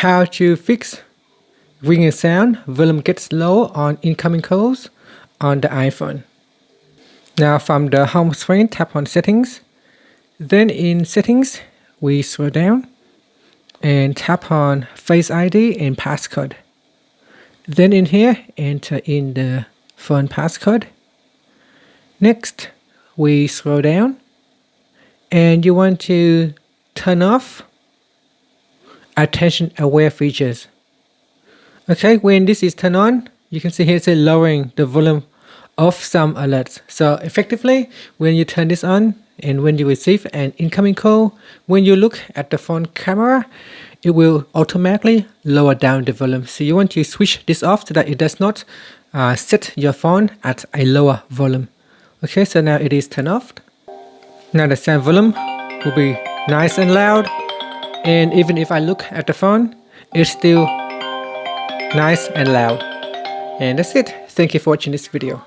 how to fix ringing sound volume gets low on incoming calls on the iPhone. Now from the home screen, tap on settings. Then in settings, we scroll down and tap on Face ID and passcode. Then in here, enter in the phone passcode. Next, we scroll down and you want to turn off attention aware features. Okay, when this is turned on, you can see here it's lowering the volume of some alerts. So effectively, when you turn this on and when you receive an incoming call, when you look at the phone camera, it will automatically lower down the volume. So you want to switch this off so that it does not set your phone at a lower volume. Okay, so now it is turned off. Now the sound volume will be nice and loud, and even if I look at the phone, it's still nice and loud. And that's it. Thank you for watching this video.